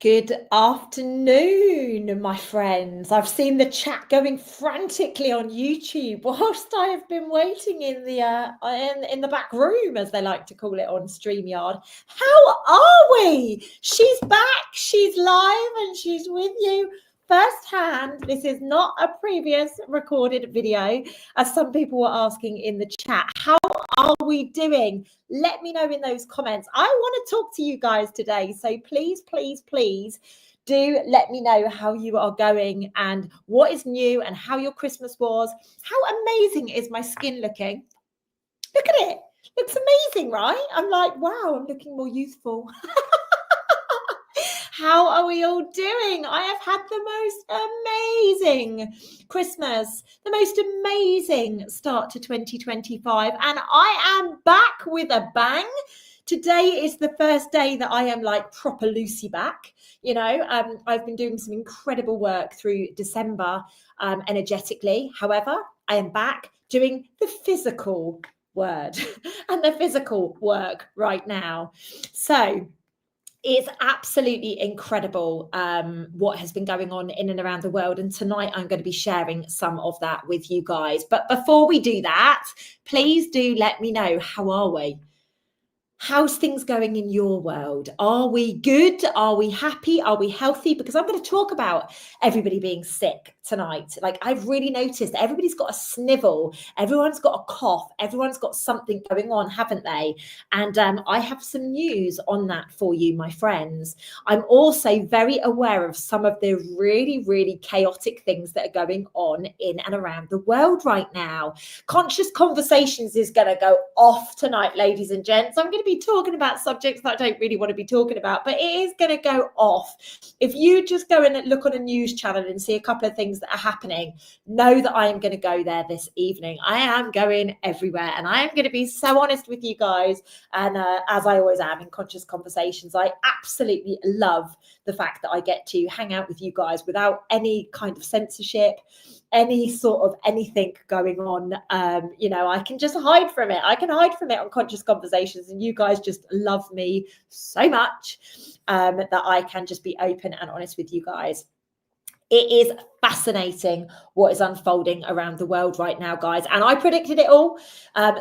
Good afternoon, my friends. I've seen the chat going frantically on YouTube whilst I have been waiting in the back room, as they like to call it on StreamYard. How are we? She's back, she's live, and she's with you firsthand. This is not a previous recorded video, as some people were asking in the chat. How are we doing? Let me know in those comments. I want to talk to you guys today, so please do let me know how you are going and what is new and how your Christmas was. How amazing is my skin looking? Look at it. Looks amazing, right? I'm like, wow, I'm looking more youthful. How are we all doing? I have had the most amazing Christmas, the most amazing start to 2025, and I am back with a bang. Today is the first day that I am like proper Lucy back. You know, I've been doing some incredible work through December energetically. However, I am back doing the physical word and the physical work right now. So it's absolutely incredible what has been going on in and around the world. And tonight I'm going to be sharing some of that with you guys. But before we do that, please do let me know, how are we? How's things going in your world? Are we good? Are we happy? Are we healthy? Because I'm going to talk about everybody being sick tonight. Like, I've really noticed everybody's got a snivel. Everyone's got a cough. Everyone's got something going on, haven't they? And I have some news on that for you, my friends. I'm also very aware of some of the really chaotic things that are going on in and around the world right now. Conscious Conversations is going to go off tonight, ladies and gents. I'm going to be talking about subjects that I don't really want to be talking about, but it is going to go off. If you just go and look on a news channel and see a couple of things that are happening, know that I am going to go there this evening. I am going everywhere, and I am going to be so honest with you guys. And as I always am in Conscious Conversations, I absolutely love the fact that I get to hang out with you guys without any kind of censorship, any sort of anything going on. I can just hide from it. I can hide from it on Conscious Conversations, and you guys just love me so much that I can just be open and honest with you guys. It is fascinating what is unfolding around the world right now, guys. And I predicted it all.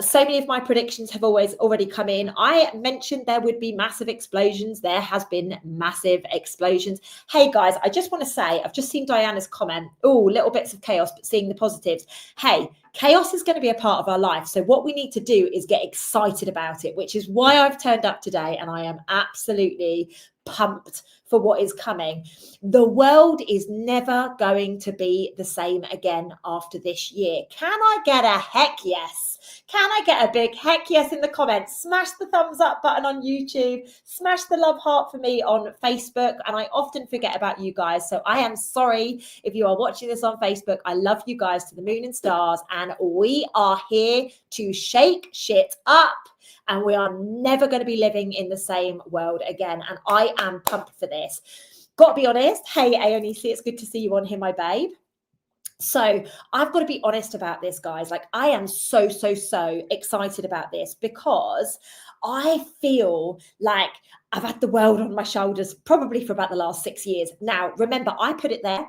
So many of my predictions have already come in. I mentioned there would be massive explosions. There has been massive explosions. Hey, guys, I just want to say, I've just seen Diana's comment. Oh, little bits of chaos, but seeing the positives. Hey, chaos is going to be a part of our life. So what we need to do is get excited about it, which is why I've turned up today. And I am absolutely pumped for what is coming. The world is never going to be the same again after this year. Can I get a heck yes? Can I get a big heck yes in the comments? Smash the thumbs up button on YouTube. Smash the love heart for me on Facebook. And I often forget about you guys. So I am sorry if you are watching this on Facebook. I love you guys to the moon and stars. And we are here to shake shit up. And we are never going to be living in the same world again. And I am pumped for this. Got to be honest. Hey, Aonisi, it's good to see you on here, my babe. So I've got to be honest about this, guys. Like, I am so excited about this because I feel like I've had the world on my shoulders probably for about the last 6 years. Now, remember, I put it there.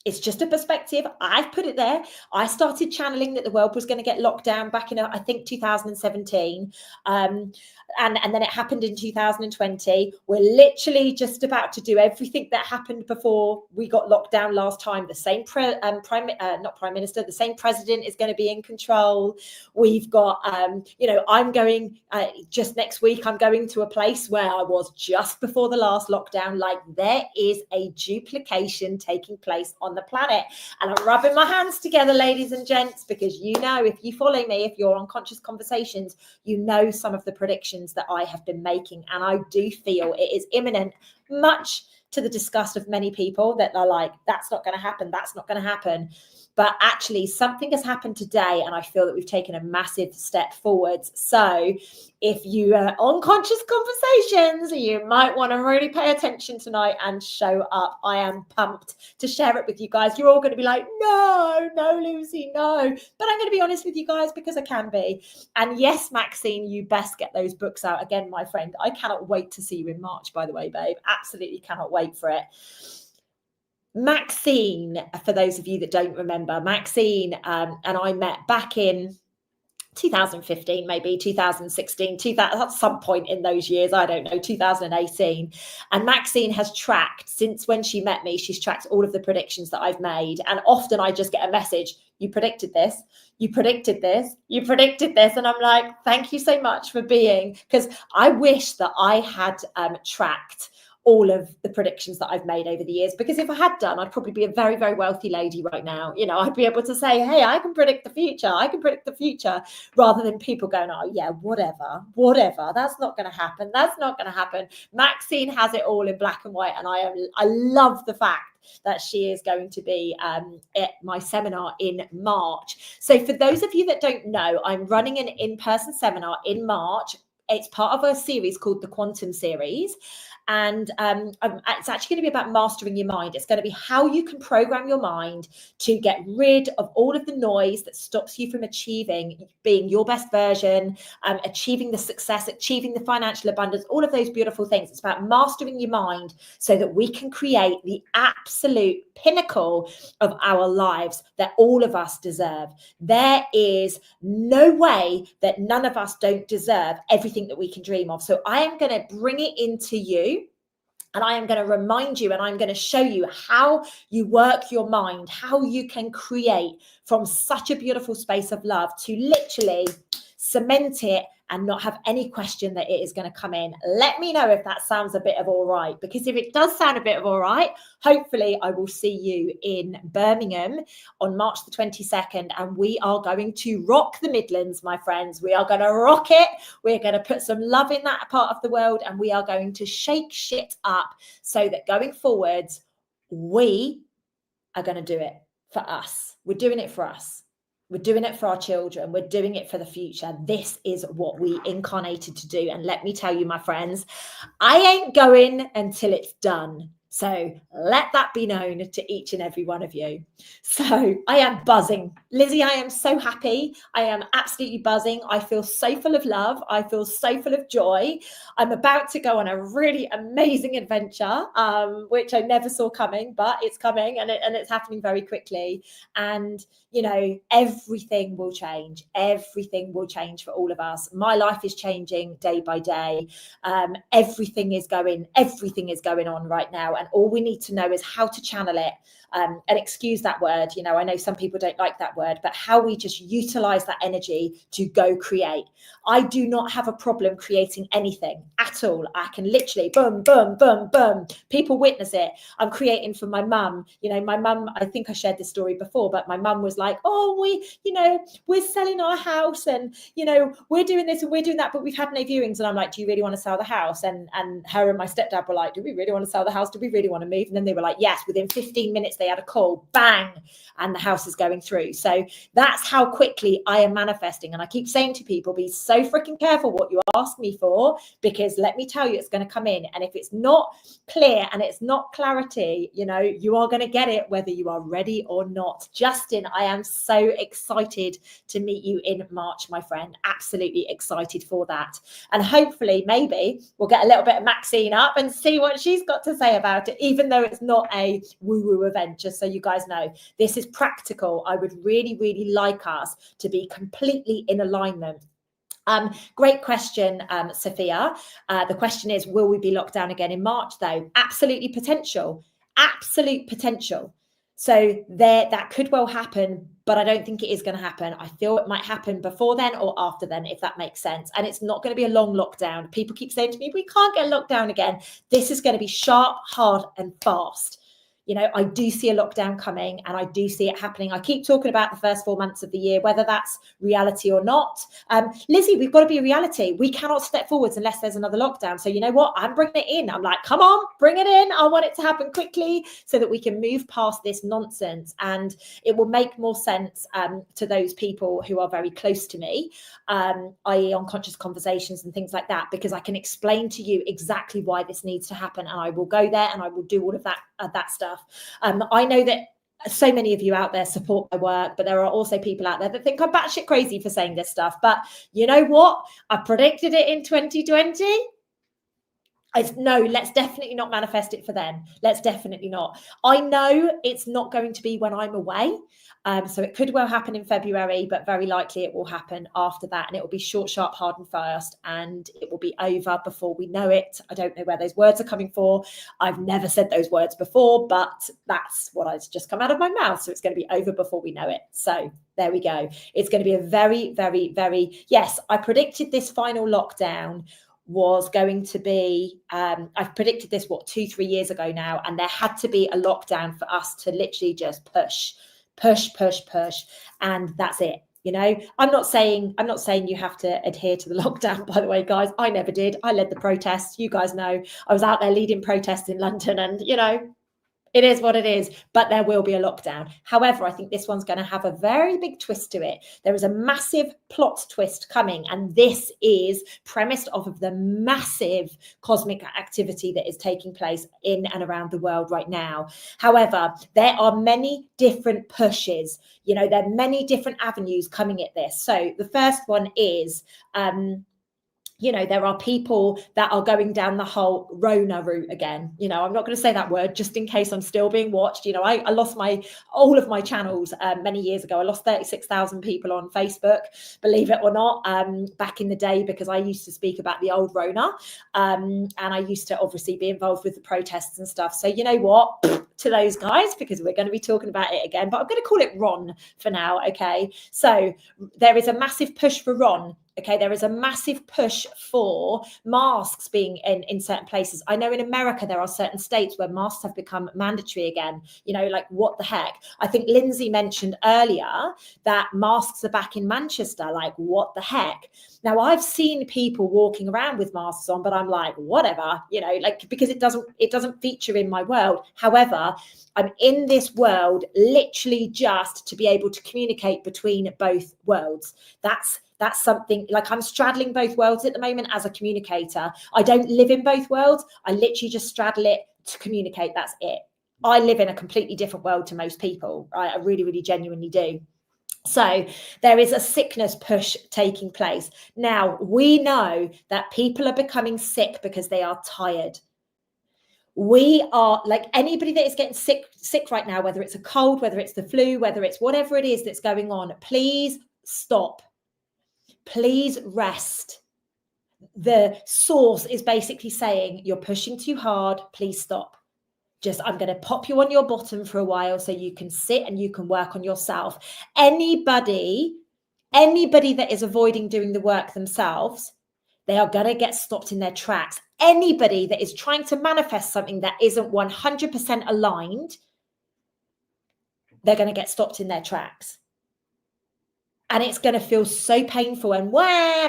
It's just a perspective. I've put it there. I started channeling that the world was going to get locked down back in, I think, 2017. And then it happened in 2020. We're literally just about to do everything that happened before we got locked down last time. The same the same president is going to be in control. We've got, I'm going just next week. I'm going to a place where I was just before the last lockdown. Like, there is a duplication taking place on the planet, and I'm rubbing my hands together, ladies and gents, because if you follow me, if you're on Conscious Conversations, you know some of the predictions that I have been making, and I do feel it is imminent, much to the disgust of many people that are like, that's not going to happen, that's not going to happen. But actually something has happened today, and I feel that we've taken a massive step forwards. So if you are on Conscious Conversations, you might want to really pay attention tonight and show up. I am pumped to share it with you guys. You're all going to be like, no, Lucy, no. But I'm going to be honest with you guys because I can be. And yes, Maxine, you best get those books out. Again, my friend, I cannot wait to see you in March, by the way, babe. Absolutely cannot wait. wait for it. Maxine, for those of you that don't remember, Maxine and I met back in 2015, maybe 2016, at some point in those years, I don't know, 2018. And Maxine has tracked, since when she met me, she's tracked all of the predictions that I've made. And often I just get a message, you predicted this, you predicted this, you predicted this. And I'm like, thank you so much for being, because I wish that I had tracked all of the predictions that I've made over the years, because if I had done, I'd probably be a very, very wealthy lady right now. You know, I'd be able to say, hey, I can predict the future. I can predict the future, rather than people going, oh yeah, whatever, that's not going to happen. That's not going to happen. Maxine has it all in black and white. And I love the fact that she is going to be at my seminar in March. So for those of you that don't know, I'm running an in-person seminar in March. It's part of a series called the Quantum Series. And it's actually going to be about mastering your mind. It's going to be how you can program your mind to get rid of all of the noise that stops you from achieving being your best version, achieving the success, achieving the financial abundance, all of those beautiful things. It's about mastering your mind so that we can create the absolute pinnacle of our lives that all of us deserve. There is no way that none of us don't deserve everything that we can dream of. So I am going to bring it into you. And I am going to remind you, and I'm going to show you how you work your mind, how you can create from such a beautiful space of love to literally cement it and not have any question that it is going to come in. Let me know if that sounds a bit of all right, because if it does sound a bit of all right, hopefully I will see you in Birmingham on March the 22nd, and we are going to rock the Midlands, my friends. We are going to rock it. We're going to put some love in that part of the world, and we are going to shake shit up so that going forwards, we are going to do it for us. We're doing it for us. We're doing it for our children. We're doing it for the future. This is what we incarnated to do. And let me tell you, my friends, I ain't going until it's done. So let that be known to each and every one of you. So I am buzzing. Lizzie, I am so happy. I am absolutely buzzing. I feel so full of love. I feel so full of joy. I'm about to go on a really amazing adventure, which I never saw coming, but it's coming, and it's happening very quickly. And, you know, everything will change. Everything will change for all of us. My life is changing day by day. Everything is going on right now. And all we need to know is how to channel it. And excuse that word, you know, I know some people don't like that word, but how we just utilize that energy to go create. I do not have a problem creating anything at all. I can literally boom, boom, boom, boom. People witness it. I'm creating for my mum. You know, my mum, I think I shared this story before, but my mum was like, oh, we're selling our house, and, you know, we're doing this and we're doing that, but we've had no viewings. And I'm like, do you really want to sell the house? And her and my stepdad were like, do we really want to sell the house? Do we really want to move? And then they were like, yes. Within 15 minutes, they had a call, bang, and the house is going through. So that's how quickly I am manifesting. And I keep saying to people, be so freaking careful what you ask me for, because let me tell you, it's going to come in. And if it's not clear and it's not clarity, you know, you are going to get it whether you are ready or not. Justin, I am so excited to meet you in March, my friend. Absolutely excited for that. And hopefully, maybe we'll get a little bit of Maxine up and see what she's got to say about it, even though it's not a woo-woo event, just so you guys know. This is practical. I would really, really like us to be completely in alignment. Great question, Sophia. The question is, will we be locked down again in March, though? Absolutely potential. Absolute potential. So that could well happen, but I don't think it is going to happen. I feel it might happen before then or after then, if that makes sense. And it's not going to be a long lockdown. People keep saying to me, we can't get locked down again. This is going to be sharp, hard, and fast. You know, I do see a lockdown coming, and I do see it happening. I keep talking about the first 4 months of the year, whether that's reality or not. Lizzie, we've got to be a reality. We cannot step forwards unless there's another lockdown. So you know what? I'm bringing it in. I'm like, come on, bring it in. I want it to happen quickly so that we can move past this nonsense. And it will make more sense to those people who are very close to me, i.e. unconscious conversations and things like that, because I can explain to you exactly why this needs to happen. And I will go there and I will do all of that stuff. I know that so many of you out there support my work, but there are also people out there that think I'm batshit crazy for saying this stuff. But you know what? I predicted it in 2020. No, let's definitely not manifest it for then. Let's definitely not. I know it's not going to be when I'm away. So it could well happen in February, but very likely it will happen after that. And it will be short, sharp, hard and fast. And it will be over before we know it. I don't know where those words are coming for. I've never said those words before, but that's what has just come out of my mouth. So it's going to be over before we know it. So there we go. It's going to be a very, very, very, yes, I predicted this final lockdown was going to be, I've predicted this, 2-3 years ago now, and there had to be a lockdown for us to literally just push, and that's it. You know, I'm not saying you have to adhere to the lockdown, by the way, guys. I never did. I led the protests. You guys know I was out there leading protests in London, and you know, it is what it is, but there will be a lockdown. However, I think this one's going to have a very big twist to it. There is a massive plot twist coming, and this is premised off of the massive cosmic activity that is taking place in and around the world right now. However, there are many different pushes. You know, there are many different avenues coming at this. So the first one is, you know, there are people that are going down the whole Rona route again. You know, I'm not going to say that word just in case I'm still being watched. You know, I lost all of my channels many years ago. I lost 36,000 people on Facebook, believe it or not, back in the day, because I used to speak about the old Rona. And I used to obviously be involved with the protests and stuff. So you know what, to those guys, because we're going to be talking about it again, but I'm going to call it Ron for now. Okay. So there is a massive push for Ron. Okay, there is a massive push for masks being in certain places. I know in America, there are certain states where masks have become mandatory again. You know, like what the heck? I think Lindsay mentioned earlier that masks are back in Manchester. Like what the heck? Now, I've seen people walking around with masks on, but I'm like, whatever, you know, like, because it doesn't feature in my world. However, I'm in this world literally just to be able to communicate between both worlds. That's something, like, I'm straddling both worlds at the moment as a communicator. I don't live in both worlds. I literally just straddle it to communicate. That's it. I live in a completely different world to most people, right? I really, really genuinely do. So there is a sickness push taking place. Now, we know that people are becoming sick because they are tired. We are, like, anybody that is getting sick right now, whether it's a cold, whether it's the flu, whether it's whatever it is that's going on, please stop. Please rest. The source is basically saying you're pushing too hard. Please stop. I'm going to pop you on your bottom for a while so you can sit and you can work on yourself. Anybody that is avoiding doing the work themselves, they are going to get stopped in their tracks. Anybody that is trying to manifest something that isn't 100% aligned, they're going to get stopped in their tracks. And it's going to feel so painful. And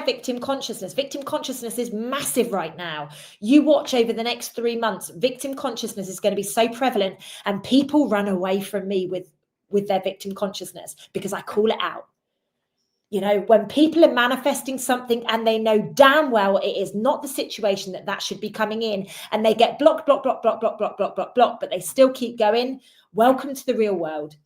victim consciousness is massive right now. You watch over the next 3 months, victim consciousness is going to be so prevalent, and people run away from me with their victim consciousness because I call it out. You know, when people are manifesting something and they know damn well it is not the situation that should be coming in, and they get blocked, but they still keep going. Welcome to the real world.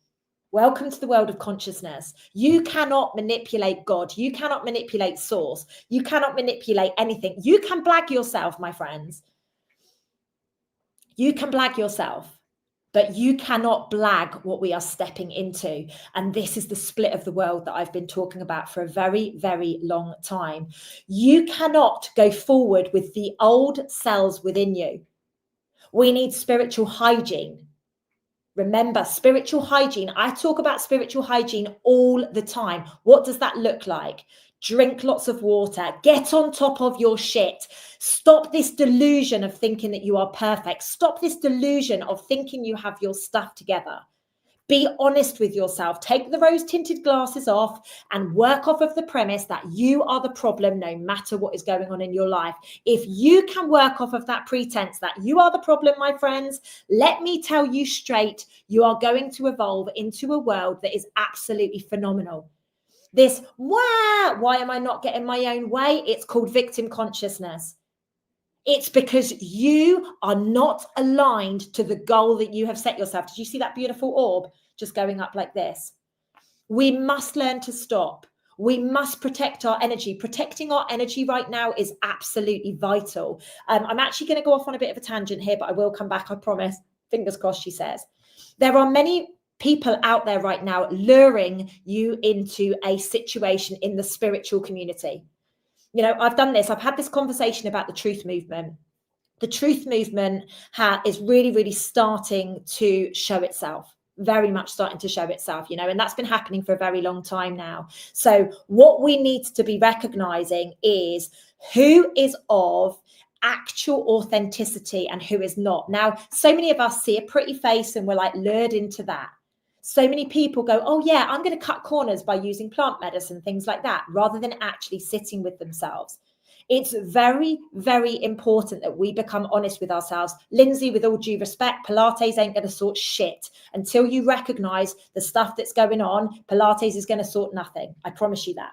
Welcome to the world of consciousness. You cannot manipulate God. You cannot manipulate source. You cannot manipulate anything. You can blag yourself, my friends. You can blag yourself, but you cannot blag what we are stepping into. And this is the split of the world that I've been talking about for a very, very long time. You cannot go forward with the old cells within you. We need spiritual hygiene. Remember, spiritual hygiene. I talk about spiritual hygiene all the time. What does that look like? Drink lots of water. Get on top of your shit. Stop this delusion of thinking that you are perfect. Stop this delusion of thinking you have your stuff together. Be honest with yourself. Take the rose-tinted glasses off and work off of the premise that you are the problem no matter what is going on in your life. If you can work off of that pretense that you are the problem, my friends, let me tell you straight, you are going to evolve into a world that is absolutely phenomenal. This, why am I not getting my own way? It's called victim consciousness. It's because you are not aligned to the goal that you have set yourself. Did you see that beautiful orb just going up like this? We must learn to stop. We must protect our energy. Protecting our energy right now is absolutely vital. I'm actually going to go off on a bit of a tangent here, but I will come back, I promise. Fingers crossed, she says. There are many people out there right now luring you into a situation in the spiritual community. You know, I've done this. I've had this conversation about the truth movement. The truth movement is really, really starting to show itself. Very much starting to show itself, you know, and that's been happening for a very long time now. So what we need to be recognizing is who is of actual authenticity and who is not. Now, so many of us see a pretty face and we're like lured into that. So many people go, oh yeah, I'm going to cut corners by using plant medicine, things like that, rather than actually sitting with themselves. It's very, very important that we become honest with ourselves. Lindsay, with all due respect, Pilates ain't going to sort shit. Until you recognize the stuff that's going on, Pilates is going to sort nothing. I promise you that.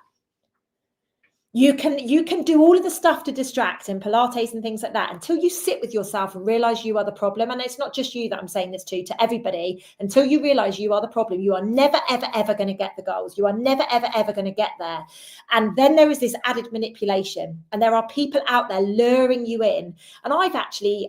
You can do all of the stuff to distract in Pilates and things like that until you sit with yourself and realize you are the problem. And it's not just you that I'm saying this to everybody. Until you realize you are the problem, you are never, ever, ever going to get the goals. You are never, ever, ever going to get there. And then there is this added manipulation. And there are people out there luring you in. And I've actually,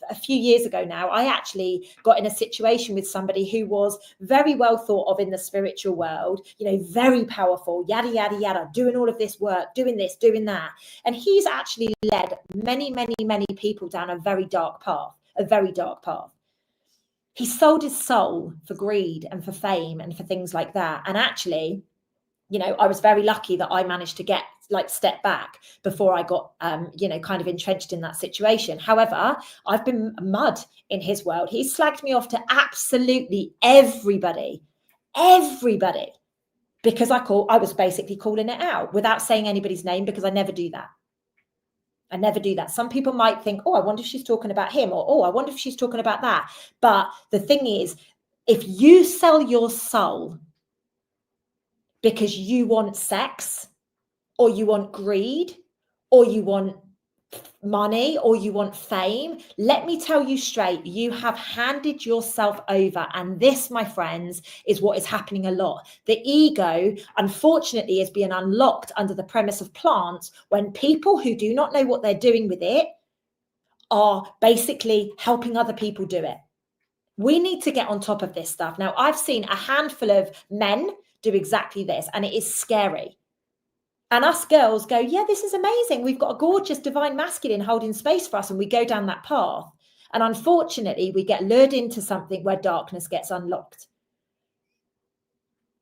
a few years ago now, I actually got in a situation with somebody who was very well thought of in the spiritual world, you know, very powerful, yada, yada, yada, doing all of this work, doing this, doing that. And he's actually led many, many, many people down a very dark path, a very dark path. He sold his soul for greed and for fame and for things like that. And actually, you know, I was very lucky that I managed to step back before I got, you know, kind of entrenched in that situation. However, I've been mud in his world. He slagged me off to absolutely everybody, because I was basically calling it out without saying anybody's name, because I never do that. I never do that. Some people might think, oh, I wonder if she's talking about him, or, oh, I wonder if she's talking about that. But the thing is, if you sell your soul because you want sex, or you want greed, or you want money, or you want fame, let me tell you straight, you have handed yourself over. And this, my friends, is what is happening a lot. The ego, unfortunately, is being unlocked under the premise of plants when people who do not know what they're doing with it are basically helping other people do it. We need to get on top of this stuff. Now, I've seen a handful of men do exactly this, and it is scary. And us girls go, yeah, this is amazing. We've got a gorgeous divine masculine holding space for us, and we go down that path. And unfortunately, we get lured into something where darkness gets unlocked.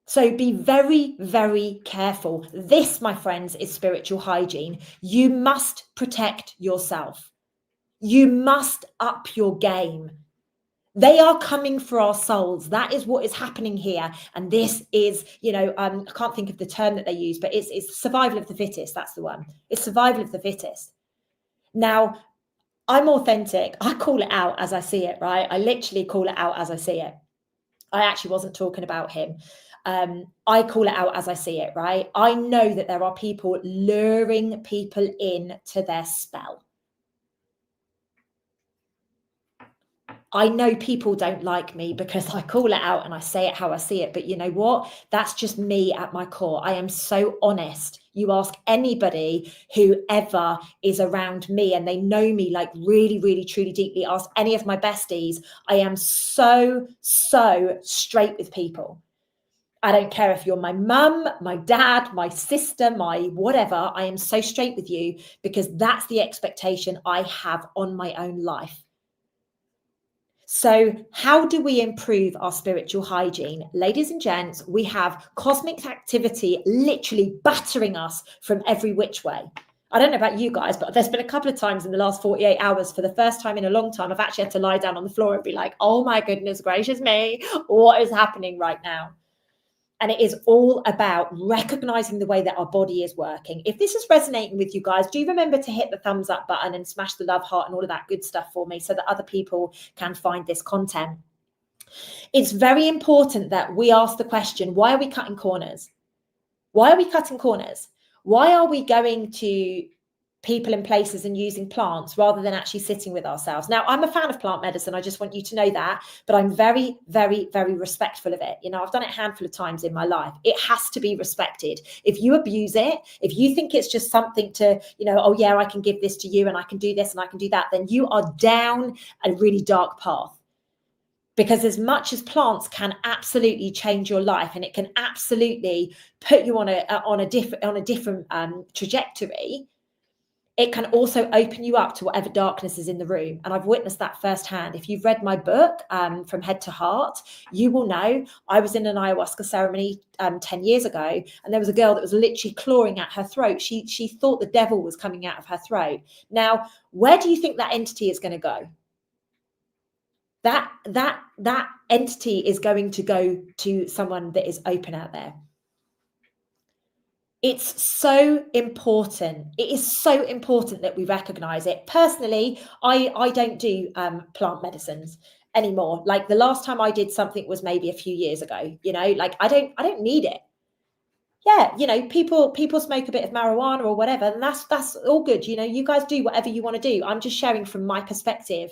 So be very, very careful. This, my friends, is spiritual hygiene. You must protect yourself. You must up your game. They are coming for our souls. That is what is happening here. And this is, you know, I can't think of the term that they use, but it's survival of the fittest. That's the one. It's survival of the fittest. Now, I'm authentic. I call it out as I see it, right? I literally call it out as I see it. I actually wasn't talking about him. I call it out as I see it, right? I know that there are people luring people in to their spell. I know people don't like me because I call it out and I say it how I see it. But you know what? That's just me at my core. I am so honest. You ask anybody who ever is around me and they know me like really, really, truly deeply. Ask any of my besties. I am so straight with people. I don't care if you're my mum, my dad, my sister, my whatever. I am so straight with you because that's the expectation I have on my own life. So how do we improve our spiritual hygiene? Ladies and gents, we have cosmic activity literally battering us from every which way. I don't know about you guys, but there's been a couple of times in the last 48 hours, for the first time in a long time, I've actually had to lie down on the floor and be like, oh my goodness gracious me, what is happening right now? And it is all about recognizing the way that our body is working. If this is resonating with you guys, do remember to hit the thumbs up button and smash the love heart and all of that good stuff for me so that other people can find this content. It's very important that we ask the question, why are we cutting corners? Why are we cutting corners? Why are we going to people and places and using plants rather than actually sitting with ourselves. Now, I'm a fan of plant medicine. I just want you to know that, but I'm very, very, very respectful of it. You know, I've done it a handful of times in my life. It has to be respected. If you abuse it, if you think it's just something to, you know, oh yeah, I can give this to you and I can do this and I can do that, then you are down a really dark path. Because as much as plants can absolutely change your life and it can absolutely put you on a different trajectory, it can also open you up to whatever darkness is in the room. And I've witnessed that firsthand. If you've read my book, From Head to Heart, you will know I was in an ayahuasca ceremony 10 years ago, and there was a girl that was literally clawing at her throat. She thought the devil was coming out of her throat. Now, where do you think that entity is going to go? That entity is going to go to someone that is open out there. It's so important. It is so important that we recognize it. Personally, I don't do plant medicines anymore. Like the last time I did something was maybe a few years ago, you know, like I don't need it. Yeah, you know, people smoke a bit of marijuana or whatever, and that's all good. You know, you guys do whatever you want to do. I'm just sharing from my perspective.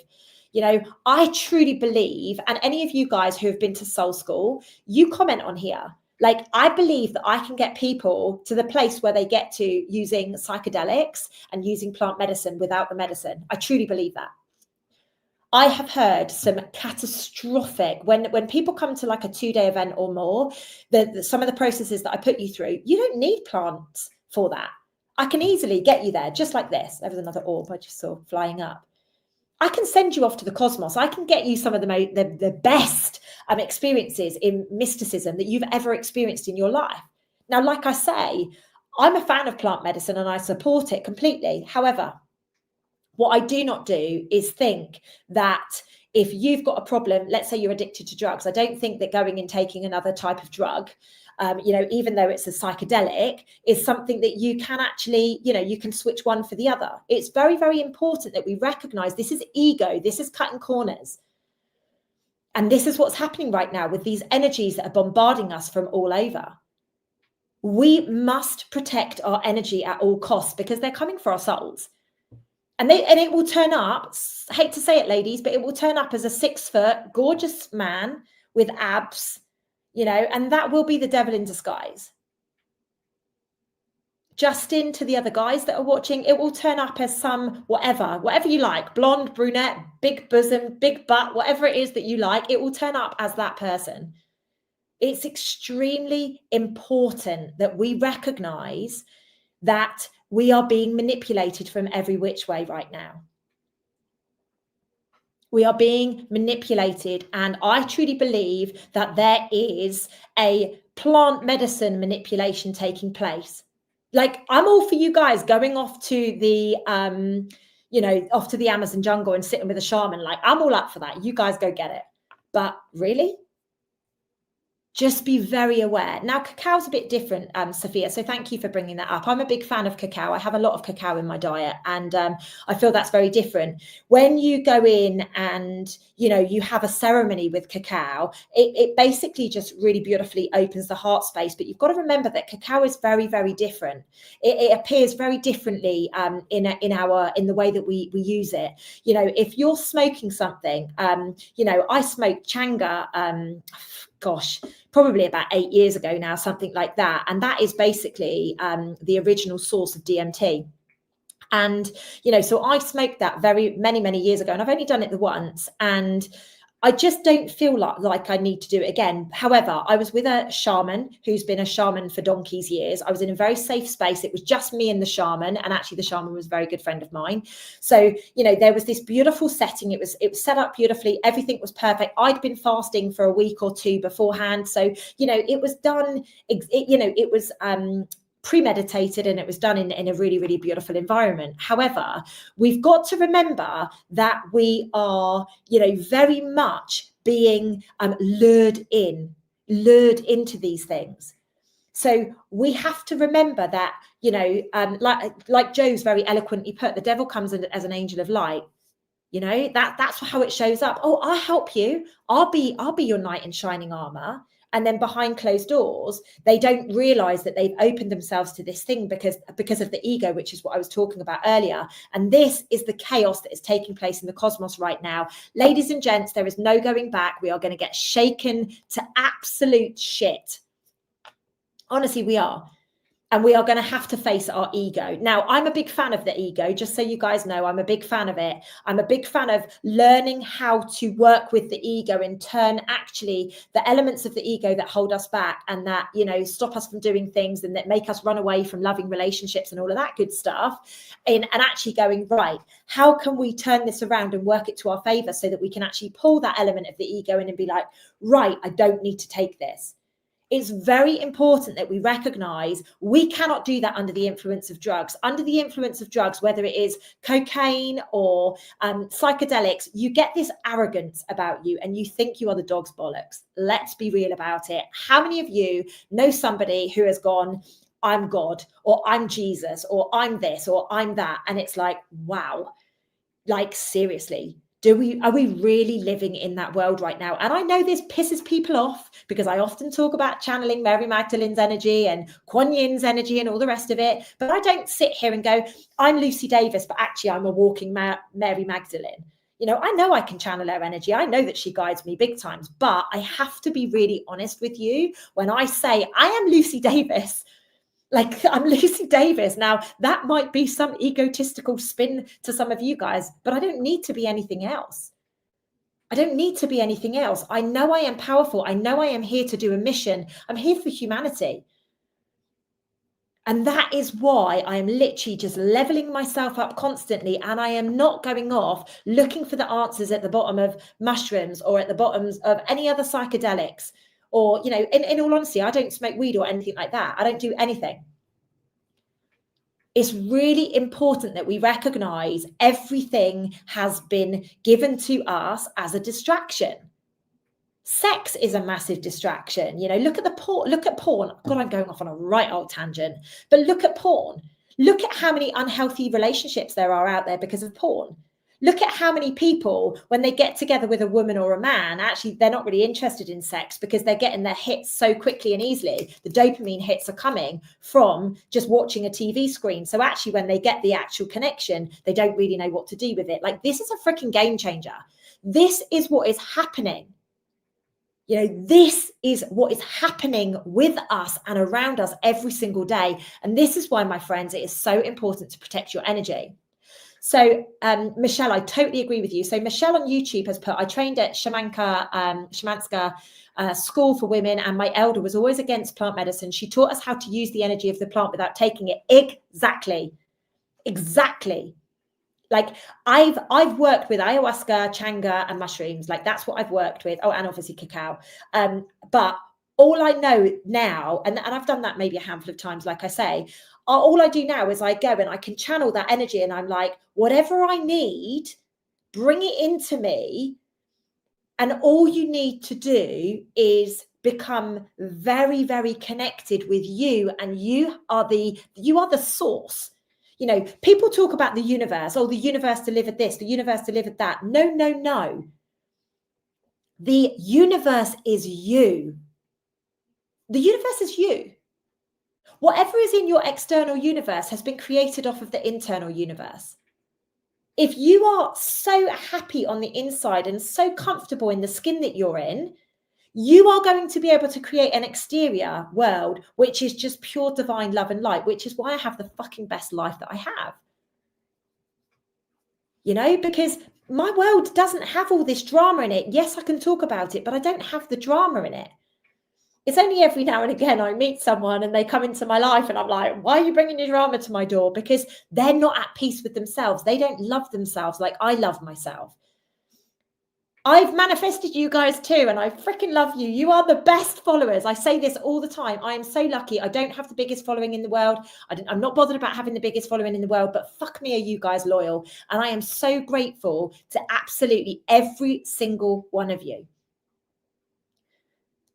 You know, I truly believe, and any of you guys who have been to Soul School, you comment on here. Like, I believe that I can get people to the place where they get to using psychedelics and using plant medicine without the medicine. I truly believe that. I have heard some catastrophic, when people come to like a 2-day event or more, some of the processes that I put you through, you don't need plants for that. I can easily get you there, just like this. There was another orb I just saw flying up. I can send you off to the cosmos. I can get you some of the best experiences in mysticism that you've ever experienced in your life. Now, like I say, I'm a fan of plant medicine and I support it completely. However, what I do not do is think that if you've got a problem, let's say you're addicted to drugs, I don't think that going and taking another type of drug, you know, even though it's a psychedelic, is something that you can actually, you know, you can switch one for the other. It's very, very important that we recognize this is ego. This is cutting corners. And this is what's happening right now with these energies that are bombarding us from all over. We must protect our energy at all costs because they're coming for our souls. And it will turn up, I hate to say it, ladies, but it will turn up as a 6-foot gorgeous man with abs, you know, and that will be the devil in disguise. Justin, to the other guys that are watching, it will turn up as some whatever you like, blonde, brunette, big bosom, big butt, whatever it is that you like, it will turn up as that person. It's extremely important that we recognize that we are being manipulated from every which way right now. We are being manipulated, and I truly believe that there is a plant medicine manipulation taking place. Like, I'm all for you guys going off to the, you know, off to the Amazon jungle and sitting with a shaman. Like, I'm all up for that. You guys go get it. But really? Just be very aware. Now, cacao's a bit different, Sophia, so thank you for bringing that up. I'm a big fan of cacao. I have a lot of cacao in my diet, and I feel that's very different. When you go in and, you know, you have a ceremony with cacao, it basically just really beautifully opens the heart space. But you've got to remember that cacao is very, very different. It appears very differently in the way that we use it. You know, if you're smoking something, you know, I smoked changa, gosh, probably about 8 years ago now, something like that. And that is basically the original source of DMT. And, you know, so I smoked that many years ago, and I've only done it the once. And I just don't feel like I need to do it again. However, I was with a shaman who's been a shaman for donkey's years. I was in a very safe space. It was just me and the shaman. And actually the shaman was a very good friend of mine. So, you know, there was this beautiful setting. It was set up beautifully. Everything was perfect. I'd been fasting for a week or two beforehand. So, you know, it was done, it was premeditated, and it was done in a really, really beautiful environment. However, we've got to remember that we are, you know, very much being lured into these things. So we have to remember that, you know, like Joe's very eloquently put, the devil comes in as an angel of light. You know, that's how it shows up. Oh, I'll help you. I'll be your knight in shining armor. And then behind closed doors, they don't realize that they've opened themselves to this thing because of the ego, which is what I was talking about earlier. And this is the chaos that is taking place in the cosmos right now. Ladies and gents, there is no going back. We are going to get shaken to absolute shit. Honestly, we are. And we are going to have to face our ego. Now, I'm a big fan of the ego, just so you guys know, I'm a big fan of it. I'm a big fan of learning how to work with the ego and turn actually the elements of the ego that hold us back and that, you know, stop us from doing things and that make us run away from loving relationships and all of that good stuff. And actually going, right, how can we turn this around and work it to our favor so that we can actually pull that element of the ego in and be like, right, I don't need to take this. It's very important that we recognize we cannot do that under the influence of drugs. Under the influence of drugs, whether it is cocaine or psychedelics, you get this arrogance about you and you think you are the dog's bollocks. Let's be real about it. How many of you know somebody who has gone, I'm God, or I'm Jesus, or I'm this, or I'm that? And it's like, wow, like seriously. Are we really living in that world right now? And I know this pisses people off because I often talk about channeling Mary Magdalene's energy and Kuan Yin's energy and all the rest of it. But I don't sit here and go, I'm Lucy Davis, but actually I'm a walking Mary Magdalene. You know I can channel her energy. I know that she guides me big times, but I have to be really honest with you. When I say I am Lucy Davis, like I'm Lucy Davis. Now, that might be some egotistical spin to some of you guys, but I don't need to be anything else. I don't need to be anything else. I know I am powerful. I know I am here to do a mission. I'm here for humanity. And that is why I am literally just leveling myself up constantly. And I am not going off looking for the answers at the bottom of mushrooms or at the bottoms of any other psychedelics. Or, you know, in all honesty, I don't smoke weed or anything like that. I don't do anything. It's really important that we recognize everything has been given to us as a distraction. Sex is a massive distraction. You know, look at porn. God, I'm going off on a right old tangent. But look at porn. Look at how many unhealthy relationships there are out there because of porn. Look at how many people, when they get together with a woman or a man, actually, they're not really interested in sex because they're getting their hits so quickly and easily. The dopamine hits are coming from just watching a TV screen. So actually, when they get the actual connection, they don't really know what to do with it. Like, this is a freaking game changer. This is what is happening. You know, this is what is happening with us and around us every single day. And this is why, my friends, it is so important to protect your energy. So, Michelle, I totally agree with you. So Michelle on YouTube has put, I trained at Shamanska school for women, and my elder was always against plant medicine. She taught us how to use the energy of the plant without taking it. Exactly. Like I've worked with ayahuasca, changa, and mushrooms. Like that's what I've worked with. Oh, and obviously cacao. But all I know now, and I've done that maybe a handful of times, like I say, all I do now is I go and I can channel that energy and I'm like, whatever I need, bring it into me. And all you need to do is become very, very connected with you. And you are the source. You know, people talk about the universe. Oh, the universe delivered this, the universe delivered that. No. The universe is you. The universe is you. Whatever is in your external universe has been created off of the internal universe. If you are so happy on the inside and so comfortable in the skin that you're in, you are going to be able to create an exterior world, which is just pure divine love and light, which is why I have the fucking best life that I have. You know, because my world doesn't have all this drama in it. Yes, I can talk about it, but I don't have the drama in it. It's only every now and again I meet someone and they come into my life and I'm like, why are you bringing your drama to my door? Because they're not at peace with themselves. They don't love themselves like I love myself. I've manifested you guys too, and I freaking love you. You are the best followers. I say this all the time. I am so lucky. I don't have the biggest following in the world. I'm not bothered about having the biggest following in the world, but fuck me, are you guys loyal? And I am so grateful to absolutely every single one of you.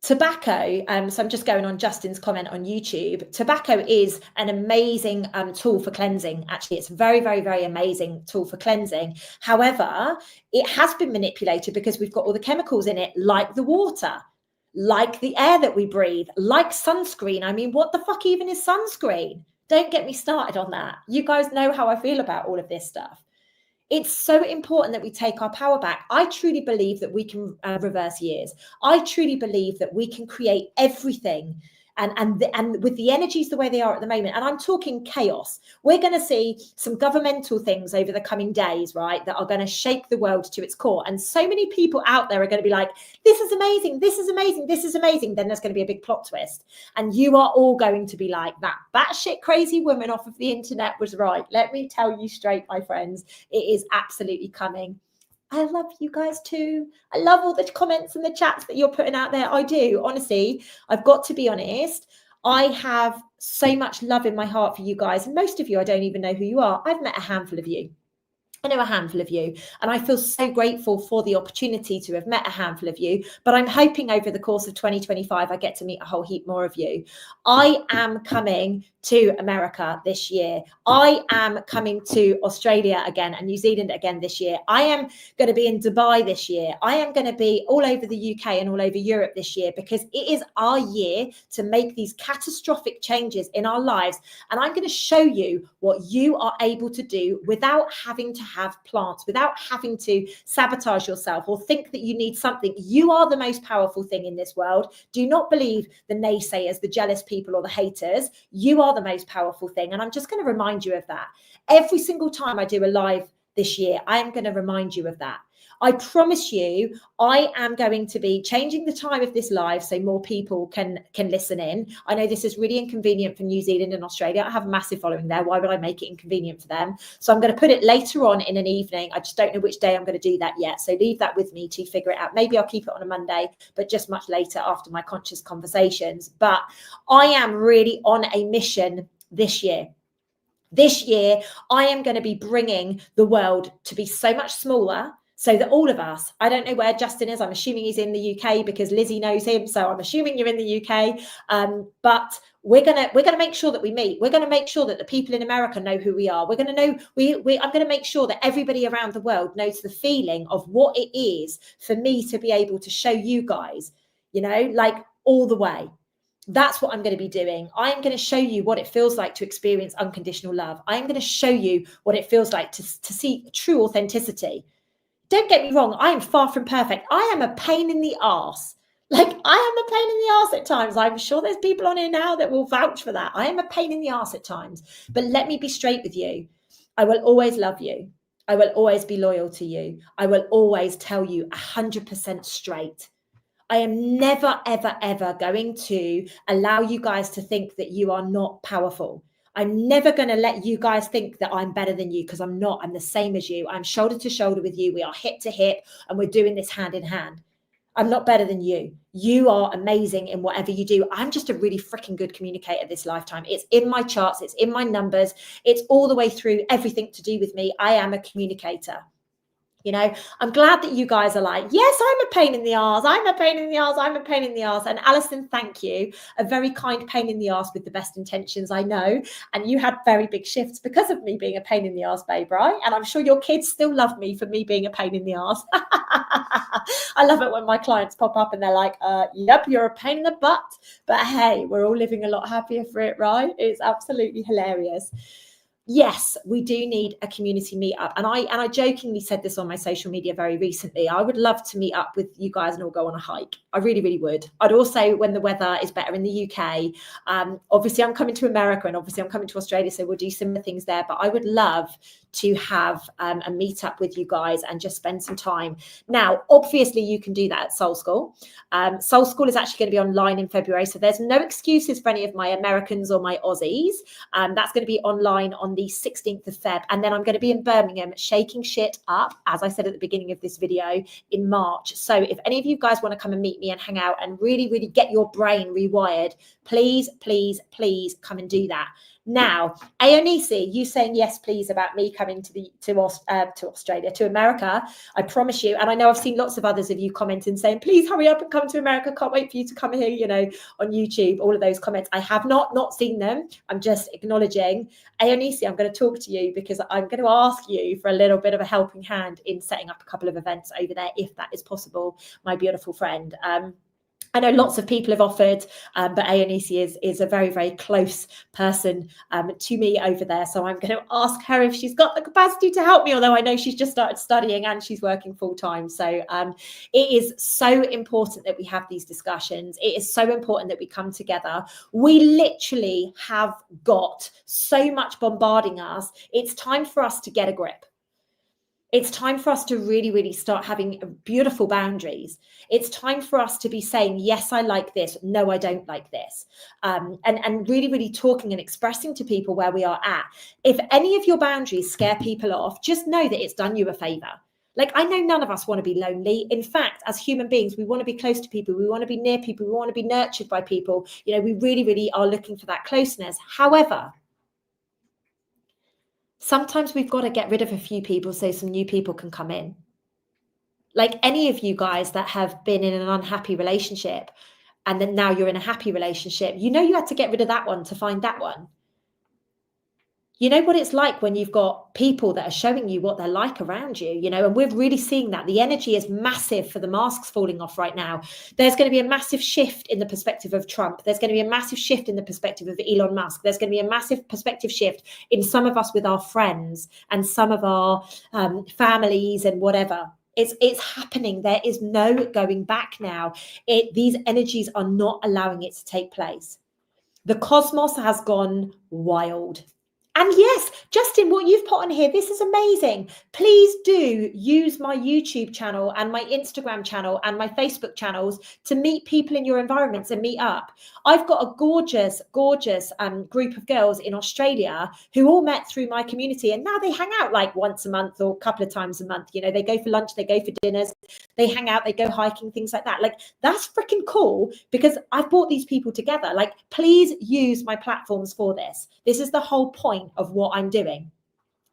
Tobacco, so I'm just going on Justin's comment on YouTube. Tobacco is an amazing tool for cleansing. Actually, it's a very, very, very amazing tool for cleansing. However, it has been manipulated because we've got all the chemicals in it, like the water. like the air that we breathe, like sunscreen. I mean, what the fuck even is sunscreen? Don't get me started on that. You guys know how I feel about all of this stuff. It's so important that we take our power back. I truly believe that we can reverse years. I truly believe that we can create everything. And with the energies the way they are at the moment, and I'm talking chaos, we're going to see some governmental things over the coming days, right, that are going to shake the world to its core. And so many people out there are going to be like, this is amazing, this is amazing, this is amazing. Then there's going to be a big plot twist. And you are all going to be like, that batshit crazy woman off of the internet was right. Let me tell you straight, my friends, it is absolutely coming. I love you guys too. I love all the comments and the chats that you're putting out there. I do. Honestly, I've got to be honest. I have so much love in my heart for you guys. And most of you, I don't even know who you are. I've met a handful of you. I know a handful of you, and I feel so grateful for the opportunity to have met a handful of you, but I'm hoping over the course of 2025, I get to meet a whole heap more of you. I am coming to America this year. I am coming to Australia again and New Zealand again this year. I am going to be in Dubai this year. I am going to be all over the UK and all over Europe this year, because it is our year to make these catastrophic changes in our lives. And I'm going to show you what you are able to do without having to have plants, without having to sabotage yourself or think that you need something. You are the most powerful thing in this world. Do not believe the naysayers, the jealous people, or the haters. You are the most powerful thing. And I'm just going to remind you of that. Every single time I do a live this year, I am going to remind you of that. I promise you, I am going to be changing the time of this live so more people can listen in. I know this is really inconvenient for New Zealand and Australia. I have a massive following there. Why would I make it inconvenient for them? So I'm going to put it later on in an evening. I just don't know which day I'm going to do that yet. So leave that with me to figure it out. Maybe I'll keep it on a Monday, but just much later after my conscious conversations. But I am really on a mission this year. This year, I am going to be bringing the world to be so much smaller, so that all of us, I don't know where Justin is. I'm assuming he's in the UK because Lizzie knows him. So I'm assuming you're in the UK. But we're gonna make sure that we meet. We're gonna make sure that the people in America know who we are. We're gonna know I'm gonna make sure that everybody around the world knows the feeling of what it is for me to be able to show you guys, you know, like all the way. That's what I'm going to be doing. I'm going to show you what it feels like to experience unconditional love. I'm going to show you what it feels like to see true authenticity. Don't get me wrong, I am far from perfect. I am a pain in the arse. Like, I am a pain in the arse at times. I'm sure there's people on here now that will vouch for that. I am a pain in the arse at times. But let me be straight with you. I will always love you. I will always be loyal to you. I will always tell you 100% straight. I am never, ever, ever going to allow you guys to think that you are not powerful. I'm never going to let you guys think that I'm better than you, because I'm not. I'm the same as you. I'm shoulder to shoulder with you. We are hip to hip, and we're doing this hand in hand. I'm not better than you. You are amazing in whatever you do. I'm just a really freaking good communicator this lifetime. It's in my charts. It's in my numbers. It's all the way through everything to do with me. I am a communicator. You know, I'm glad that you guys are like, yes, I'm a pain in the arse. I'm a pain in the arse. I'm a pain in the arse. And Alison, thank you. A very kind pain in the arse with the best intentions, I know. And you had very big shifts because of me being a pain in the arse, babe, right? And I'm sure your kids still love me for me being a pain in the arse. I love it when my clients pop up and they're like, yep, you're a pain in the butt. But hey, we're all living a lot happier for it, right? It's absolutely hilarious. Yes, we do need a community meetup. And I jokingly said this on my social media very recently. I would love to meet up with you guys and all go on a hike. I really, really would. I'd also, when the weather is better in the UK, obviously I'm coming to America and obviously I'm coming to Australia, so we'll do similar things there. But I would love to have a meetup with you guys and just spend some time. Now, obviously you can do that at Soul School. Soul School is actually going to be online in February, so there's no excuses for any of my Americans or my Aussies. That's going to be online on the 16th of Feb, and then I'm going to be in Birmingham shaking shit up, as I said at the beginning of this video, in March. So if any of you guys want to come and meet me and hang out and really, really get your brain rewired, please, please, please come and do that. Now, Aonisi, you saying yes, please, about me coming to Australia, to America. I promise you, and I know I've seen lots of others of you commenting saying, please hurry up and come to America. Can't wait for you to come here, you know, on YouTube, all of those comments. I have not seen them. I'm just acknowledging. Aonisi, I'm going to talk to you because I'm going to ask you for a little bit of a helping hand in setting up a couple of events over there, if that is possible, my beautiful friend. I know lots of people have offered, but Aonisi is a very, very close person to me over there. So I'm going to ask her if she's got the capacity to help me, although I know she's just started studying and she's working full time. So it is so important that we have these discussions. It is so important that we come together. We literally have got so much bombarding us. It's time for us to get a grip. It's time for us to really, really start having beautiful boundaries. It's time for us to be saying, yes, I like this. No, I don't like this. And really, really talking and expressing to people where we are at. If any of your boundaries scare people off, just know that it's done you a favor. Like, I know none of us want to be lonely. In fact, as human beings, we want to be close to people. We want to be near people. We want to be nurtured by people. You know, we really, really are looking for that closeness. However, sometimes we've got to get rid of a few people so some new people can come in. Like any of you guys that have been in an unhappy relationship and then now you're in a happy relationship, you know you had to get rid of that one to find that one. You know what it's like when you've got people that are showing you what they're like around you, you know, and we're really seeing that. The energy is massive for the masks falling off right now. There's going to be a massive shift in the perspective of Trump. There's going to be a massive shift in the perspective of Elon Musk. There's going to be a massive perspective shift in some of us with our friends and some of our families and whatever. It's happening. There is no going back now. These energies are not allowing it to take place. The cosmos has gone wild. And yes, Justin, what you've put on here, this is amazing. Please do use my YouTube channel and my Instagram channel and my Facebook channels to meet people in your environments and meet up. I've got a gorgeous, gorgeous group of girls in Australia who all met through my community. And now they hang out like once a month or a couple of times a month. You know, they go for lunch, they go for dinners, they hang out, they go hiking, things like that. Like, that's freaking cool because I've brought these people together. Like, please use my platforms for this. This is the whole point of what I'm doing.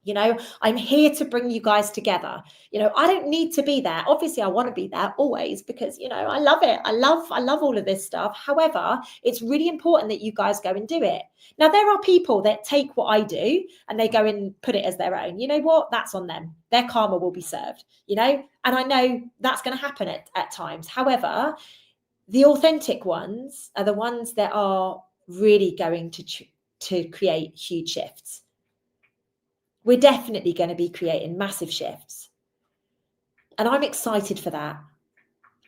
You know, I'm here to bring you guys together. You know, I don't need to be there. Obviously, I want to be there always because, you know, I love it. I love all of this stuff. However, it's really important that you guys go and do it. Now, there are people that take what I do and they go and put it as their own. You know what? That's on them. Their karma will be served, you know, and I know that's going to happen at times. However, the authentic ones are the ones that are really going to create huge shifts. We're definitely going to be creating massive shifts. And I'm excited for that.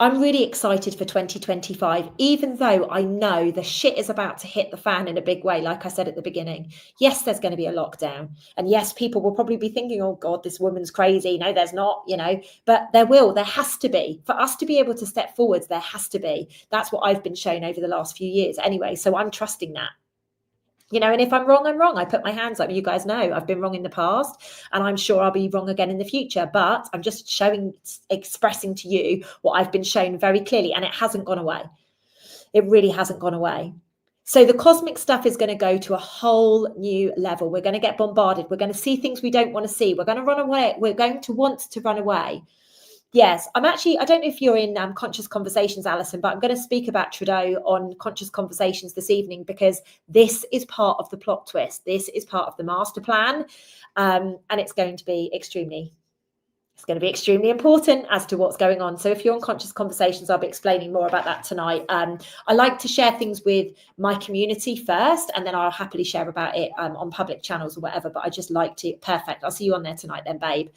I'm really excited for 2025, even though I know the shit is about to hit the fan in a big way, like I said at the beginning. Yes, there's going to be a lockdown. And yes, people will probably be thinking, oh God, this woman's crazy. No, there's not, you know, but there has to be. For us to be able to step forwards, there has to be. That's what I've been shown over the last few years anyway. So I'm trusting that. You know, and if I'm wrong, I'm wrong. I put my hands up. You guys know I've been wrong in the past and I'm sure I'll be wrong again in the future. But I'm just expressing to you what I've been shown very clearly. And it hasn't gone away. It really hasn't gone away. So the cosmic stuff is going to go to a whole new level. We're going to get bombarded. We're going to see things we don't want to see. We're going to run away. We're going to want to run away. Yes, I don't know if you're in Conscious Conversations, Alison, but I'm going to speak about Trudeau on Conscious Conversations this evening because this is part of the plot twist. This is part of the master plan, and it's going to be extremely important as to what's going on. So if you're on Conscious Conversations, I'll be explaining more about that tonight. I like to share things with my community first, and then I'll happily share about it on public channels or whatever. But I just like to, perfect. I'll see you on there tonight then, babe.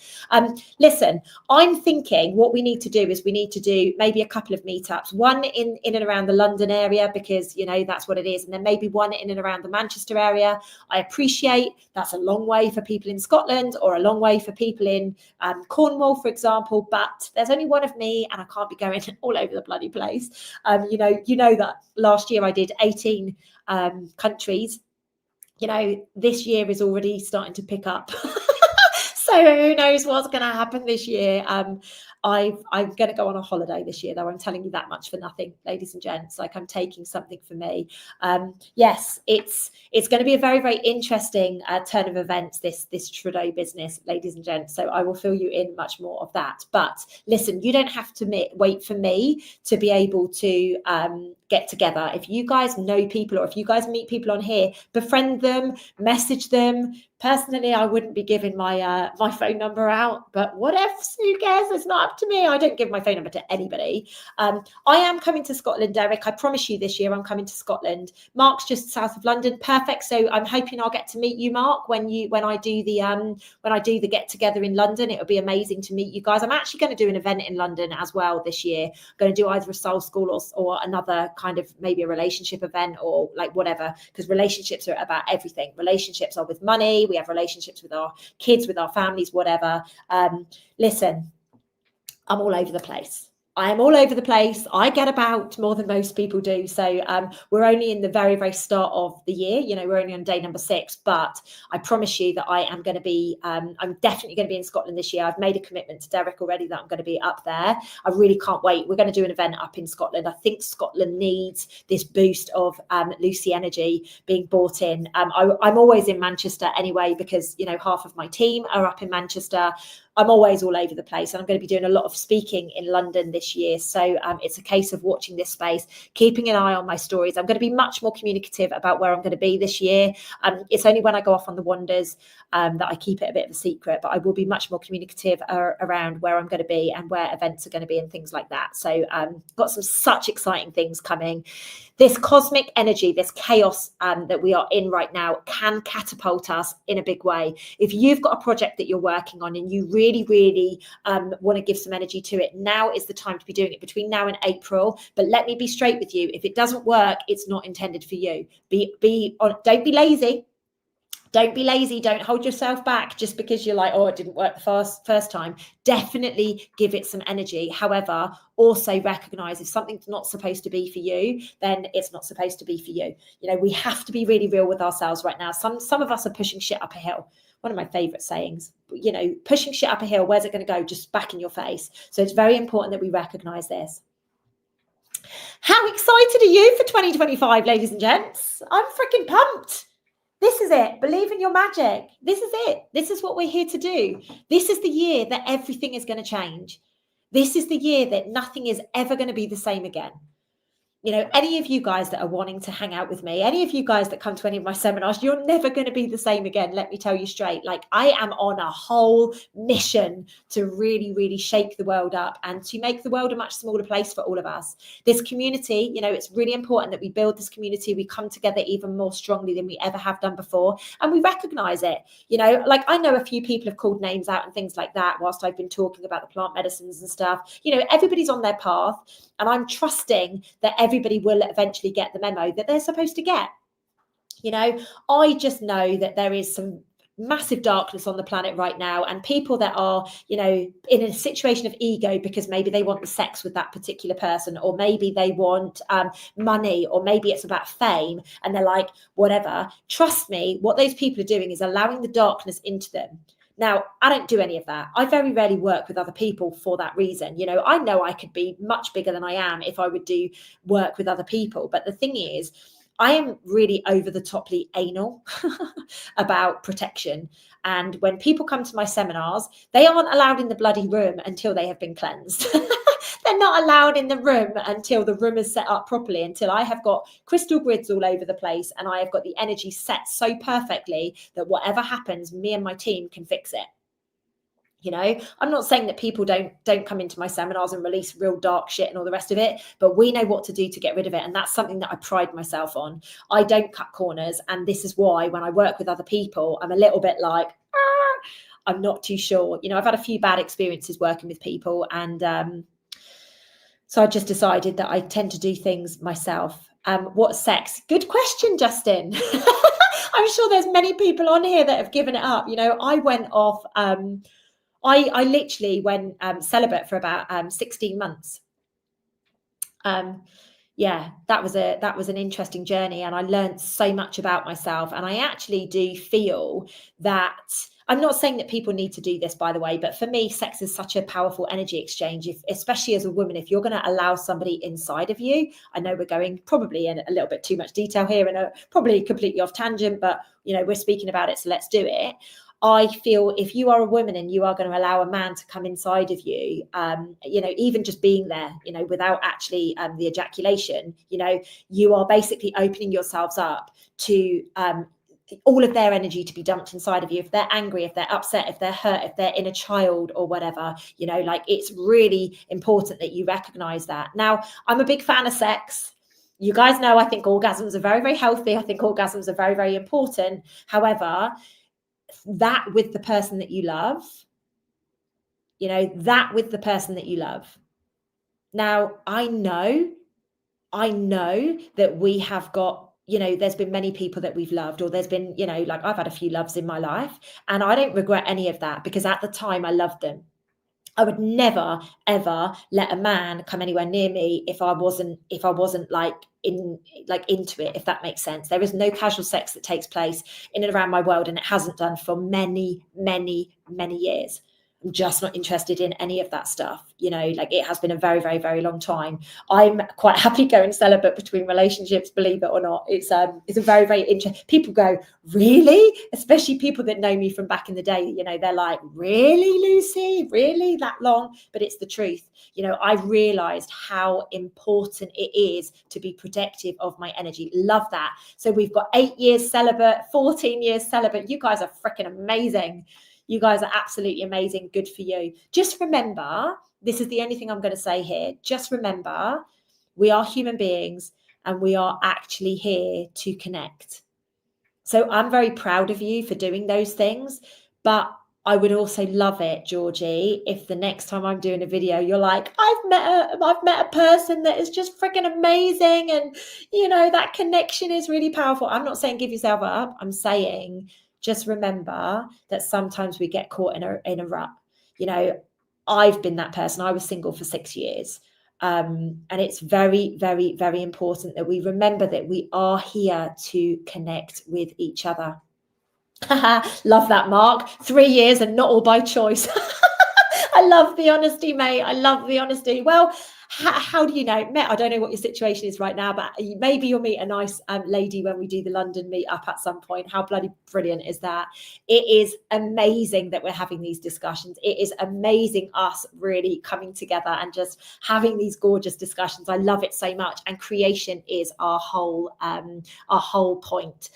Listen, I'm thinking what we need to do is we need to do maybe a couple of meetups, one in and around the London area, because, you know, that's what it is. And then maybe one in and around the Manchester area. I appreciate that's a long way for people in Scotland or a long way for people in Cornwall, for example, but there's only one of me and I can't be going all over the bloody place. You know that last year I did 18 countries. You know, this year is already starting to pick up. So who knows what's going to happen this year. I'm going to go on a holiday this year, though. I'm telling you that much for nothing, ladies and gents. Like, I'm taking something for me. Yes, it's going to be a very, very interesting turn of events, this Trudeau business, ladies and gents. So I will fill you in much more of that. But listen, you don't have to wait for me to be able to get together. If you guys know people or if you guys meet people on here, befriend them, message them. Personally, I wouldn't be giving my my phone number out, but whatever, who cares? It's not up to me. I don't give my phone number to anybody. I am coming to Scotland, Derek. I promise you this year I'm coming to Scotland. Mark's just south of London. Perfect. So I'm hoping I'll get to meet you, Mark, when I do the get together in London. It'll be amazing to meet you guys. I'm actually going to do an event in London as well this year. I'm going to do either a soul school or another kind of maybe a relationship event or like whatever, because relationships are about everything. Relationships are with money. We have relationships with our kids, with our families, whatever. Listen, I'm all over the place. I am all over the place. I get about more than most people do. So we're only in the very, very start of the year. You know, we're only on day number 6, but I promise you that I am going to be, I'm definitely going to be in Scotland this year. I've made a commitment to Derek already that I'm going to be up there. I really can't wait. We're going to do an event up in Scotland. I think Scotland needs this boost of Lucy energy being brought in. I'm always in Manchester anyway, because, you know, half of my team are up in Manchester. I'm always all over the place, and I'm going to be doing a lot of speaking in London this year. So it's a case of watching this space, keeping an eye on my stories. I'm going to be much more communicative about where I'm going to be this year. It's only when I go off on the wanders that I keep it a bit of a secret, but I will be much more communicative around where I'm going to be and where events are going to be and things like that. So got some such exciting things coming. This cosmic energy, this chaos that we are in right now can catapult us in a big way. If you've got a project that you're working on and you really, really want to give some energy to it, now is the time to be doing it, between now and April. But let me be straight with you. If it doesn't work, it's not intended for you. Don't be lazy. Don't be lazy. Don't hold yourself back just because you're like, oh, it didn't work the first time. Definitely give it some energy. However, also recognize if something's not supposed to be for you, then it's not supposed to be for you. You know, we have to be really real with ourselves right now. Some of us are pushing shit up a hill. One of my favorite sayings, you know, pushing shit up a hill, where's it going to go? Just back in your face. So it's very important that we recognize this. How excited are you for 2025, ladies and gents? I'm freaking pumped. This is it. Believe in your magic. This is it. This is what we're here to do. This is the year that everything is going to change. This is the year that nothing is ever going to be the same again. You know, any of you guys that are wanting to hang out with me, any of you guys that come to any of my seminars, you're never going to be the same again. Let me tell you straight. Like, I am on a whole mission to really, really shake the world up and to make the world a much smaller place for all of us. This community, you know, it's really important that we build this community. We come together even more strongly than we ever have done before. And we recognize it. You know, like, I know a few people have called names out and things like that whilst I've been talking about the plant medicines and stuff. You know, everybody's on their path. And I'm trusting that everybody will eventually get the memo that they're supposed to get. You know, I just know that there is some massive darkness on the planet right now, and people that are, you know, in a situation of ego because maybe they want the sex with that particular person, or maybe they want money, or maybe it's about fame, and they're like, whatever. Trust me, what those people are doing is allowing the darkness into them. Now, I don't do any of that. I very rarely work with other people for that reason. You know I could be much bigger than I am if I would do work with other people. But the thing is, I am really over the toply anal about protection. And when people come to my seminars, they aren't allowed in the bloody room until they have been cleansed. They're not allowed in the room until the room is set up properly, until I have got crystal grids all over the place and I have got the energy set so perfectly that whatever happens, me and my team can fix it. You know, I'm not saying that people don't come into my seminars and release real dark shit and all the rest of it, but we know what to do to get rid of it. And that's something that I pride myself on. I don't cut corners. And this is why when I work with other people, I'm a little bit like, I'm not too sure. You know, I've had a few bad experiences working with people, and so I just decided that I tend to do things myself. What sex? Good question, Justin. I'm sure there's many people on here that have given it up. You know, I went off, I literally went celibate for about 16 months. Yeah, that was an interesting journey, and I learned so much about myself. And I actually do feel that, I'm not saying that people need to do this, by the way, but for me, sex is such a powerful energy exchange, especially as a woman. If you're going to allow somebody inside of you, I know we're going probably in a little bit too much detail here and probably completely off tangent, but, you know, we're speaking about it, so let's do it. I feel if you are a woman and you are going to allow a man to come inside of you, you know, even just being there, you know, without actually the ejaculation, you know, you are basically opening yourselves up to all of their energy to be dumped inside of you. If they're angry, if they're upset, if they're hurt, if they're in a child or whatever, you know, like it's really important that you recognize that. Now, I'm a big fan of sex. You guys know I think orgasms are very, very healthy. I think orgasms are very, very important. However, that with the person that you love, you know, that with the person that you love. Now, I know that we have got, you know, there's been many people that we've loved, or there's been, you know, like I've had a few loves in my life, and I don't regret any of that, because at the time I loved them. I would never, ever let a man come anywhere near me if I wasn't like into it, if that makes sense. There is no casual sex that takes place in and around my world, and it hasn't done for many, many, many years. I'm just not interested in any of that stuff. You know, like it has been a very, very, very long time. I'm quite happy going celibate between relationships, believe it or not. It's a very, very interesting. People go, really? Especially people that know me from back in the day, you know, they're like, really, Lucy? Really? That long? But it's the truth. You know, I realized how important it is to be protective of my energy. Love that. So we've got 8 years celibate, 14 years celibate. You guys are freaking amazing. You guys are absolutely amazing. Good for you. Just remember, this is the only thing I'm going to say here. Just remember, we are human beings and we are actually here to connect. So I'm very proud of you for doing those things. But I would also love it, Georgie, if the next time I'm doing a video, you're like, I've met a person that is just freaking amazing. And, you know, that connection is really powerful. I'm not saying give yourself up. I'm saying just remember that sometimes we get caught in a rut. You know, I've been that person. I was single for 6 years. And it's very, very, very important that we remember that we are here to connect with each other. Love that, Mark. 3 years and not all by choice. I love the honesty, mate. I love the honesty. Well, how do you know? I don't know what your situation is right now, but maybe you'll meet a nice lady when we do the London meetup at some point. How bloody brilliant is that? It is amazing that we're having these discussions. It is amazing us really coming together and just having these gorgeous discussions. I love it so much. And creation is our whole point.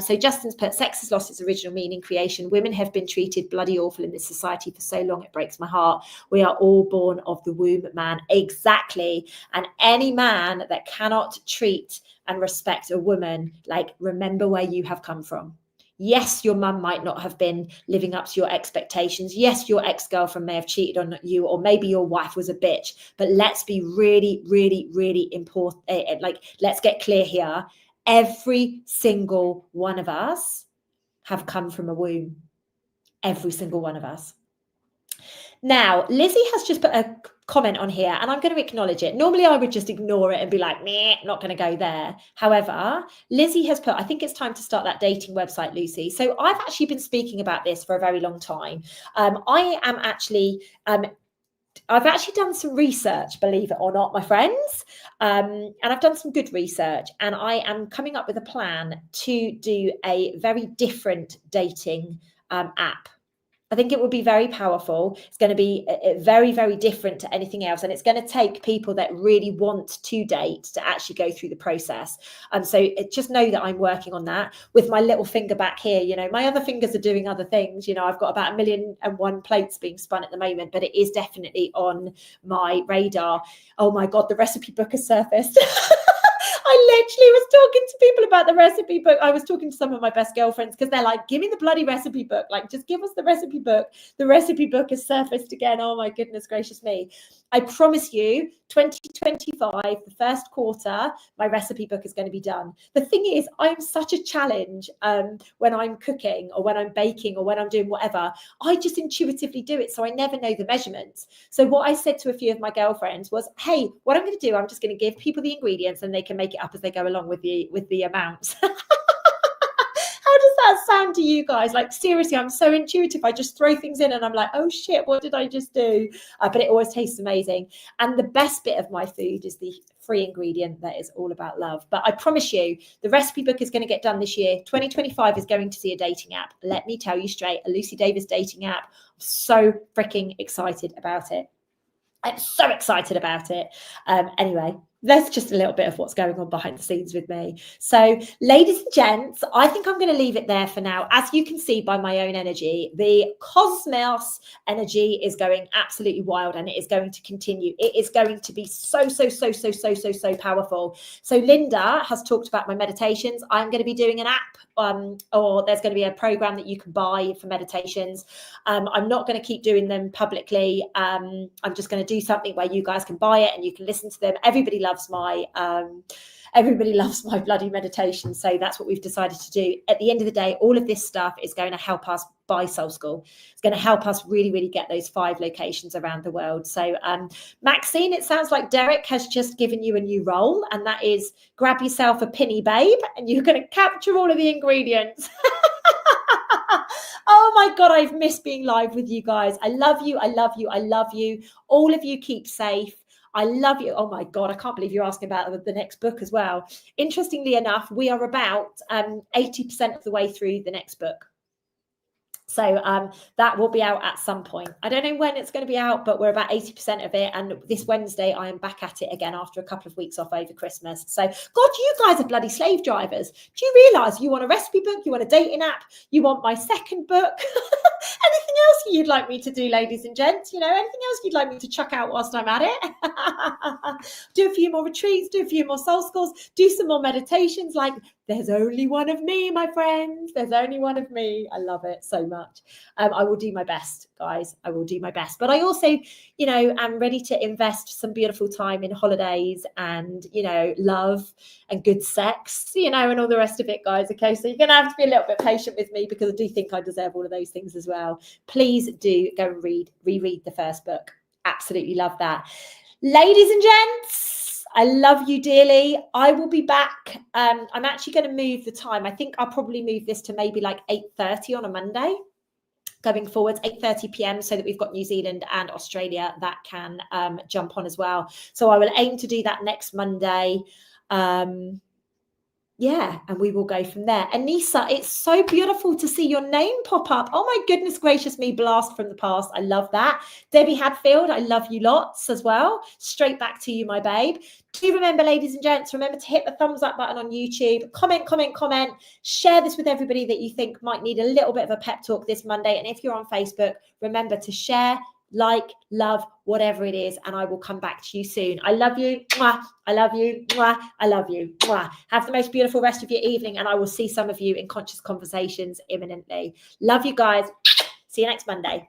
So Justin's put, sex has lost its original meaning, creation. Women have been treated bloody awful in this society for so long. It breaks my heart. We are all born of the womb, man. Exactly. And any man that cannot treat and respect a woman, like, remember where you have come from. Yes, your mum might not have been living up to your expectations. Yes, your ex-girlfriend may have cheated on you, or maybe your wife was a bitch. But let's be really, really, really important. Like, let's get clear here. Every single one of us have come from a womb. Every single one of us. Now, Lizzie has just put a comment on here, and I'm going to acknowledge it. Normally, I would just ignore it and be like, meh, not going to go there. However, Lizzie has put, I think it's time to start that dating website, Lucy. So I've actually been speaking about this for a very long time. I've actually done some research, believe it or not, my friends. And I've done some good research, and I am coming up with a plan to do a very different dating app. I think it would be very powerful. It's going to be very, very different to anything else. And it's going to take people that really want to date to actually go through the process. So just know that I'm working on that with my little finger back here. You know, my other fingers are doing other things. You know, I've got about 1,000,001 plates being spun at the moment, but it is definitely on my radar. Oh my God, the recipe book has surfaced. I literally was talking to people about the recipe book. I was talking to some of my best girlfriends because they're like, give me the bloody recipe book. Like, just give us the recipe book. The recipe book has surfaced again. Oh my goodness gracious me. I promise you, 2025, the first quarter, my recipe book is going to be done. The thing is, I'm such a challenge when I'm cooking or when I'm baking or when I'm doing whatever. I just intuitively do it. So I never know the measurements. So what I said to a few of my girlfriends was, hey, what I'm going to do, I'm just going to give people the ingredients and they can make it up as they go along with the amounts. How does that sound to you guys? Like, seriously, I'm so intuitive. I just throw things in and I'm like, oh shit, what did I just do? But it always tastes amazing. And the best bit of my food is the free ingredient that is all about love. But I promise you, the recipe book is going to get done this year. 2025 is going to see a dating app. Let me tell you straight, a Lucy Davis dating app. I'm so freaking excited about it. I'm so excited about it. Anyway, That's just a little bit of what's going on behind the scenes with me. So, ladies and gents, I think I'm going to leave it there for now. As you can see by my own energy, the cosmos energy is going absolutely wild, and it is going to continue. It is going to be so powerful. So, Linda has talked about my meditations. I'm going to be doing an app, or there's going to be a program that you can buy for meditations. I'm not going to keep doing them publicly. I'm just going to do something where you guys can buy it and you can listen to them. Everybody loves my bloody meditation. So that's what we've decided to do. At the end of the day, all of this stuff is going to help us buy Soul School. It's going to help us really get those 5 locations around the world. So Maxine, it sounds like Derek has just given you a new role, and that is grab yourself a pinny babe and you're going to capture all of the ingredients. Oh my God, I've missed being live with you guys. I love you. All of you keep safe. I love you. Oh my God, I can't believe you're asking about the next book as well. Interestingly enough, we are about 80% of the way through the next book. So that will be out at some point. I don't know when it's going to be out, but we're about 80% of it. And this Wednesday, I am back at it again after a couple of weeks off over Christmas. So, God, you guys are bloody slave drivers. Do you realise you want a recipe book? You want a dating app? You want my second book? Anything else you'd like me to do, ladies and gents? Anything else you'd like me to chuck out whilst I'm at it? Do a few more retreats, do a few more soul schools, do some more meditations. Like, there's only one of me, my friends. There's only one of me. I love it so much. I will do my best, guys. I will do my best. But I also, am ready to invest some beautiful time in holidays and, love and good sex, and all the rest of it, guys. Okay, so you're going to have to be a little bit patient with me because I do think I deserve all of those things as well. Please do go and reread the first book. Absolutely love that. Ladies and gents, I love you dearly. I will be back. I'm actually going to move the time. I think I'll probably move this to maybe like 8:30 on a Monday. Going forwards, 8:30 p.m. so that we've got New Zealand and Australia that can jump on as well. So I will aim to do that next Monday. And we will go from there. Anissa, it's so beautiful to see your name pop up. Oh my goodness gracious me, blast from the past. I love that. Debbie Hadfield, I love you lots as well. Straight back to you, my babe. Do remember, ladies and gents, remember to hit the thumbs up button on YouTube. Comment. Share this with everybody that you think might need a little bit of a pep talk this Monday. And if you're on Facebook, remember to share, like, love, whatever it is, and I will come back to you soon. I love you. Mwah. I love you. Mwah. I love you. Mwah. Have the most beautiful rest of your evening, and I will see some of you in Conscious Conversations imminently. Love you guys. See you next Monday.